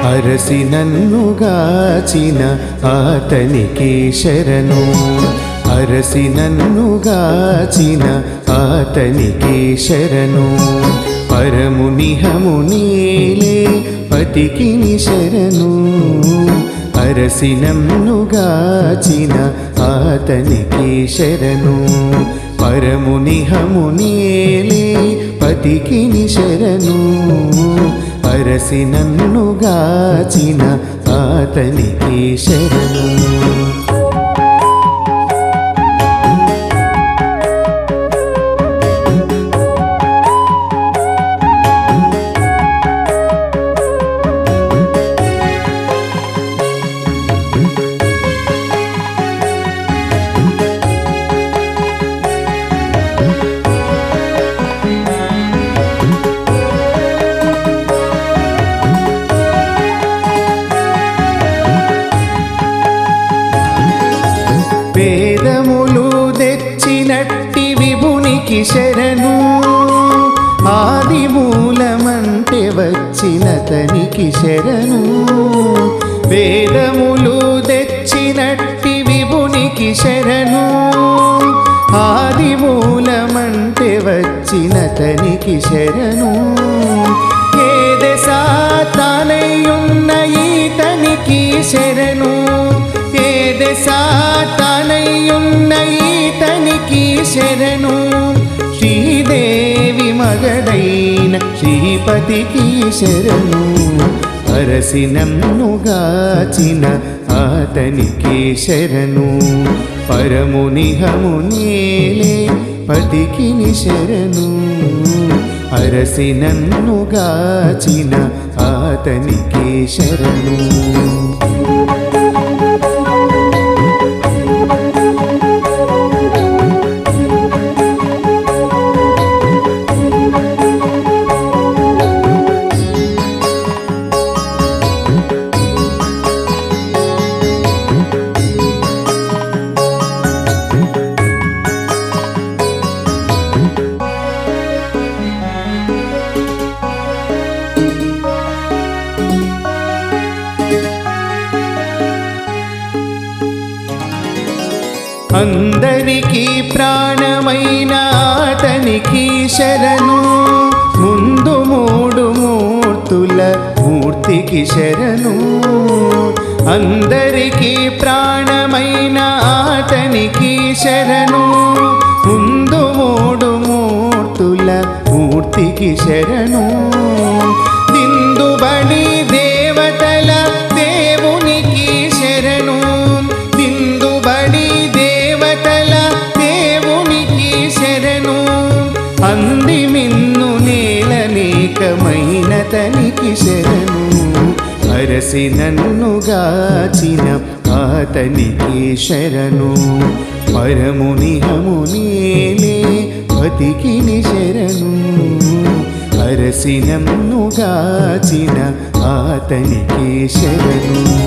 అరసి నన్ను గాచిన ఆతనికి శరణు. అరసి నన్ను గాచిన ఆతనికి శరణు. పరమునిహము నీలే పతికి శరణు. అరసి నన్ను గాచిన ఆతనికి శరణు. పరమునిహము నీలే పతికి శరణు. అరసి నన్ను గాచిన ఆతనికి శరణు. వేదములు తెచ్చినట్టి విభునికి శరణు. ఆది మూలమంటే వచ్చినతనికి శరణు. వేదములు తెచ్చినట్టి విభునికి శరణు. ఆది మూలమంటే వచ్చినతనికి శరణు. ఏ దశ తానయ్యున్న ఈతనికి శరణు. ఏ దశ తానయ్యున్న ఈతనికి శరణు. శ్రీదేవి మగడైన శ్రీపతికి శరణు. అరసి నన్ను గాచిన ఆతనికి శరణు. పరమునిహము నీలే పతికి శరణు. అరసి నన్ను గాచిన ఆతనికి శరణు. అందరికీ ప్రాణమైన ఆతనికి శరణు. ముందు మూడు మూర్తుల మూర్తికి శరణు. అందరికీ ప్రాణమైన ఆతనికి శరణు. ముందు మూడు మూర్తుల మూర్తికి శరణు. దిందుబడి దేవతల దేవునికి శరణు. దిందుబడి దేవతల దేవునికి శరణు. అంది మిన్ను నేలనేకమైన తనికి శరణు. అరసి నన్ను గాచిన ఆతనికి శరణు. పరమునిహము నీలే పతికి శరణు. అరసి నన్ను గాచిన ఆతనికి శరణు.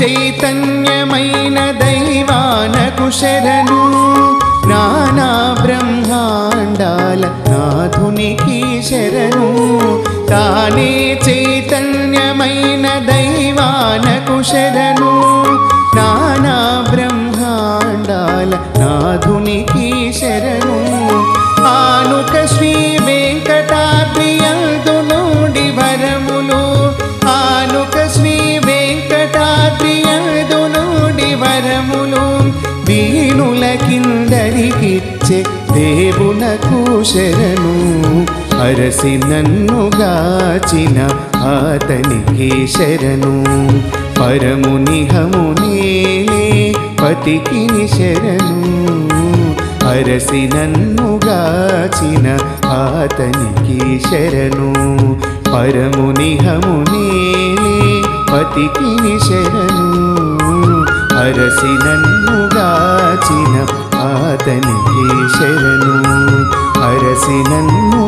చైతన్యమైన దైవానకు శరణు. నానా బ్రహ్మాండాల నాథునికి శరణు. తానే చైతన్యమైన దైవానకు శరణు. నానా బ్రహ్మాండాల నాథునికి శరణు. ఆనుక శ్రీ వెంకటాద్రి యందు నుండి వరములు. ఆనుక శ్రీ వెంకటాద్రి యందు నుండి వరములు. దీనుల కిందరికిచ్చే దేవునకు శరణు. అరసి నన్ను గాచిన ఆతనికి శరణు. పరమునిహము నీలే పతికి శరణు. అరసి నన్ను గాచిన ఆతనికి శరణు. పరమునిహమునేలే పతికిని శరణు అరసి నన్ను గాచిన ఆతనికి శరణు అరసి నన్ను